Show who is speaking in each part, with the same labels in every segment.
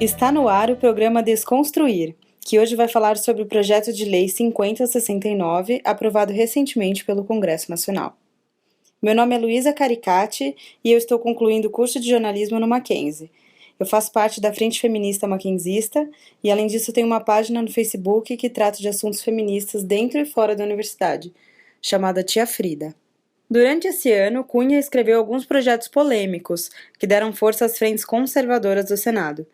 Speaker 1: Está no ar o programa Desconstruir, que hoje vai falar sobre o projeto de lei 5069, aprovado recentemente pelo Congresso Nacional. Meu nome é Luísa Caricati e eu estou concluindo o curso de jornalismo no Mackenzie. Eu faço parte da Frente Feminista Mackenzista e, além disso, tenho uma página no Facebook que trata de assuntos feministas dentro e fora da universidade, chamada Tia Frida. Durante esse ano, Cunha escreveu alguns projetos polêmicos que deram força às frentes conservadoras do Senado.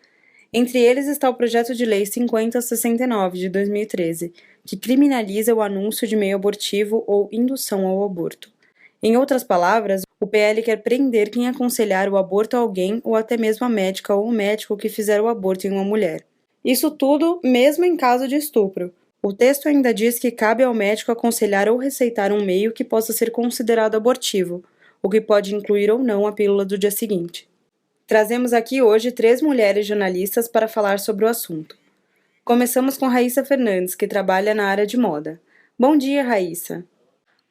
Speaker 1: Entre eles está o projeto de lei 5069 de 2013, que criminaliza o anúncio de meio abortivo ou indução ao aborto. Em outras palavras, o PL quer prender quem aconselhar o aborto a alguém ou até mesmo a médica ou o médico que fizer o aborto em uma mulher. Isso tudo mesmo em caso de estupro. O texto ainda diz que cabe ao médico aconselhar ou receitar um meio que possa ser considerado abortivo, o que pode incluir ou não a pílula do dia seguinte. Trazemos aqui hoje 3 mulheres jornalistas para falar sobre o assunto. Começamos com Raíssa Fernandes, que trabalha na área de moda. Bom dia, Raíssa.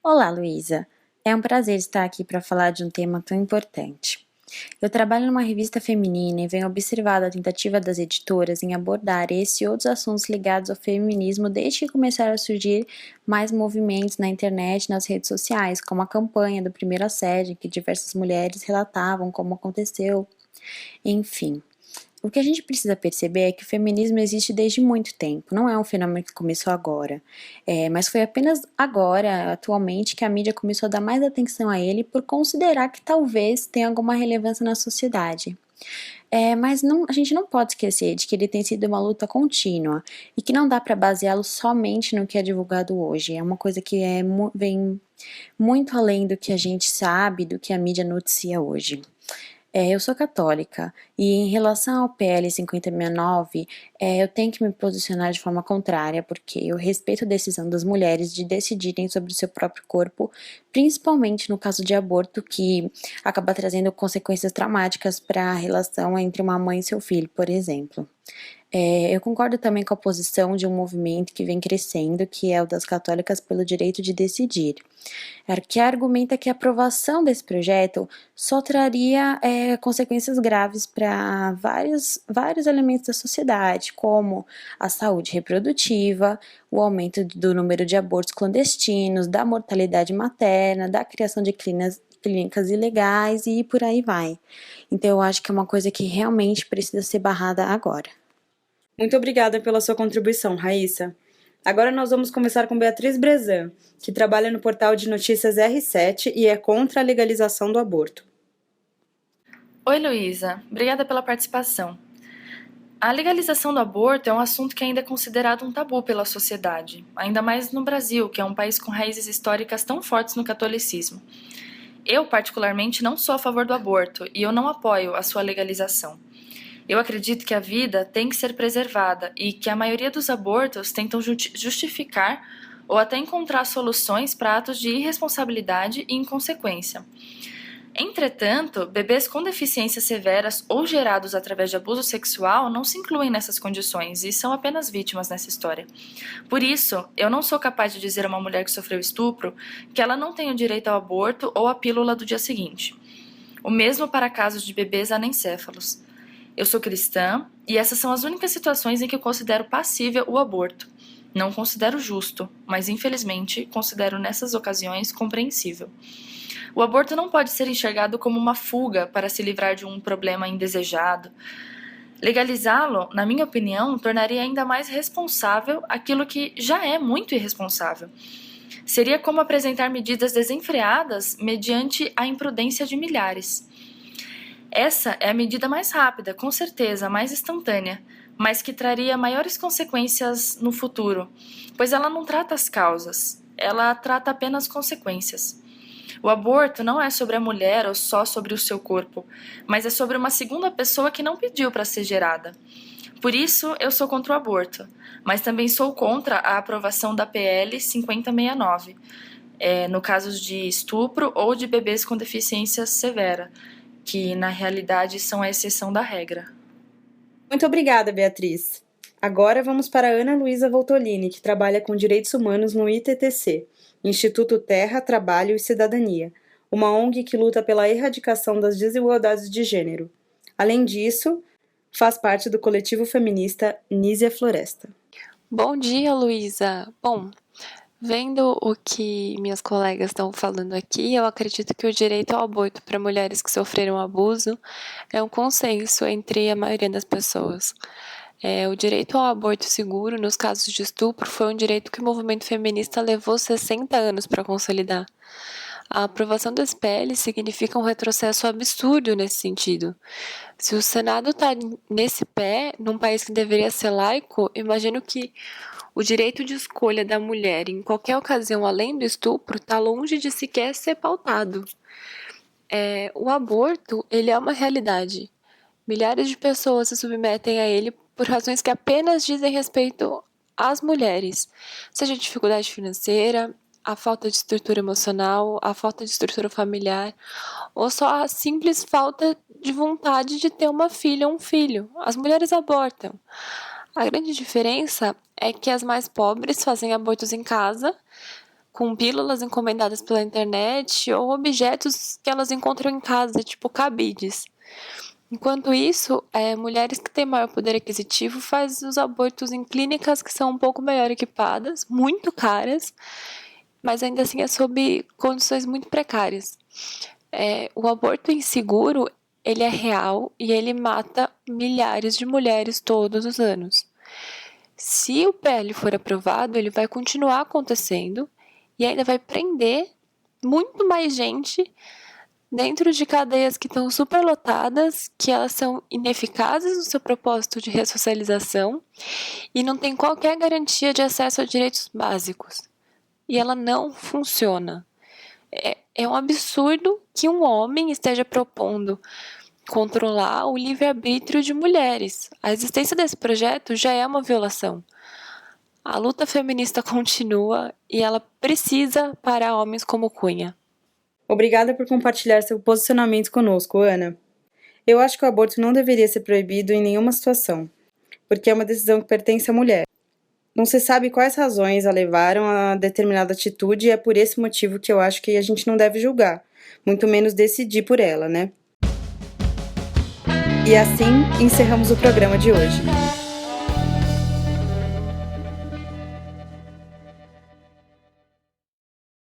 Speaker 2: Olá, Luísa. É um prazer estar aqui para falar de um tema tão importante. Eu trabalho numa revista feminina e venho observado a tentativa das editoras em abordar esse e outros assuntos ligados ao feminismo desde que começaram a surgir mais movimentos na internet e nas redes sociais, como a campanha do primeiro assédio, em que diversas mulheres relatavam como aconteceu. Enfim, o que a gente precisa perceber é que o feminismo existe desde muito tempo, não é um fenômeno que começou agora, mas foi apenas agora, atualmente, que a mídia começou a dar mais atenção a ele por considerar que talvez tenha alguma relevância na sociedade. Mas a gente não pode esquecer de que ele tem sido uma luta contínua e que não dá para baseá-lo somente no que é divulgado hoje. É uma coisa que vem muito além do que a gente sabe, do que a mídia noticia hoje. Eu sou católica e em relação ao PL 5069, eu tenho que me posicionar de forma contrária, porque eu respeito a decisão das mulheres de decidirem sobre o seu próprio corpo, principalmente no caso de aborto, que acaba trazendo consequências traumáticas para a relação entre uma mãe e seu filho, por exemplo. Eu concordo também com a posição de um movimento que vem crescendo, que é o das católicas pelo direito de decidir, que argumenta que a aprovação desse projeto só traria consequências graves para vários elementos da sociedade, como a saúde reprodutiva, o aumento do número de abortos clandestinos, da mortalidade materna, da criação de clínicas ilegais e por aí vai. Então eu acho que é uma coisa que realmente precisa ser barrada agora.
Speaker 1: Muito obrigada pela sua contribuição, Raíssa. Agora nós vamos conversar com Beatriz Brezan, que trabalha no portal de notícias R7 e é contra a legalização do aborto.
Speaker 3: Oi, Luísa. Obrigada pela participação. A legalização do aborto é um assunto que ainda é considerado um tabu pela sociedade, ainda mais no Brasil, que é um país com raízes históricas tão fortes no catolicismo. Eu, particularmente, não sou a favor do aborto e eu não apoio a sua legalização. Eu acredito que a vida tem que ser preservada e que a maioria dos abortos tentam justificar ou até encontrar soluções para atos de irresponsabilidade e inconsequência. Entretanto, bebês com deficiências severas ou gerados através de abuso sexual não se incluem nessas condições e são apenas vítimas nessa história. Por isso, eu não sou capaz de dizer a uma mulher que sofreu estupro que ela não tem o direito ao aborto ou à pílula do dia seguinte. O mesmo para casos de bebês anencéfalos. Eu sou cristã e essas são as únicas situações em que eu considero passível o aborto. Não considero justo, mas infelizmente considero nessas ocasiões compreensível. O aborto não pode ser enxergado como uma fuga para se livrar de um problema indesejado. Legalizá-lo, na minha opinião, tornaria ainda mais responsável aquilo que já é muito irresponsável. Seria como apresentar medidas desenfreadas mediante a imprudência de milhares. Essa é a medida mais rápida, com certeza, mais instantânea, mas que traria maiores consequências no futuro, pois ela não trata as causas, ela trata apenas consequências. O aborto não é sobre a mulher ou só sobre o seu corpo, mas é sobre uma segunda pessoa que não pediu para ser gerada. Por isso, eu sou contra o aborto, mas também sou contra a aprovação da PL 5069, no caso de estupro ou de bebês com deficiência severa, que na realidade são a exceção da regra.
Speaker 1: Muito obrigada, Beatriz. Agora vamos para a Ana Luísa Voltolini, que trabalha com direitos humanos no ITTC, Instituto Terra, Trabalho e Cidadania, uma ONG que luta pela erradicação das desigualdades de gênero. Além disso, faz parte do coletivo feminista Nísia Floresta.
Speaker 4: Bom dia, Luísa! Bom, vendo o que minhas colegas estão falando aqui, eu acredito que o direito ao aborto para mulheres que sofreram abuso é um consenso entre a maioria das pessoas. O direito ao aborto seguro, nos casos de estupro, foi um direito que o movimento feminista levou 60 anos para consolidar. A aprovação desse PL significa um retrocesso absurdo nesse sentido. Se o Senado está nesse pé, num país que deveria ser laico, imagino que o direito de escolha da mulher em qualquer ocasião além do estupro está longe de sequer ser pautado. O aborto, ele é uma realidade. Milhares de pessoas se submetem a ele por razões que apenas dizem respeito às mulheres, seja dificuldade financeira, a falta de estrutura emocional, a falta de estrutura familiar, ou só a simples falta de vontade de ter uma filha ou um filho. As mulheres abortam. A grande diferença é que as mais pobres fazem abortos em casa, com pílulas encomendadas pela internet ou objetos que elas encontram em casa, tipo cabides. Enquanto isso, mulheres que têm maior poder aquisitivo fazem os abortos em clínicas que são um pouco melhor equipadas, muito caras, mas ainda assim é sob condições muito precárias. O aborto inseguro, ele é real e ele mata milhares de mulheres todos os anos. Se o PL for aprovado, ele vai continuar acontecendo e ainda vai prender muito mais gente dentro de cadeias que estão superlotadas, que elas são ineficazes no seu propósito de ressocialização e não tem qualquer garantia de acesso a direitos básicos. E ela não funciona. É um absurdo que um homem esteja propondo controlar o livre-arbítrio de mulheres. A existência desse projeto já é uma violação. A luta feminista continua e ela precisa parar homens como Cunha.
Speaker 1: Obrigada por compartilhar seu posicionamento conosco, Ana. Eu acho que o aborto não deveria ser proibido em nenhuma situação, porque é uma decisão que pertence à mulher. Não se sabe quais razões a levaram a determinada atitude e é por esse motivo que eu acho que a gente não deve julgar, muito menos decidir por ela, né? E assim encerramos o programa de hoje.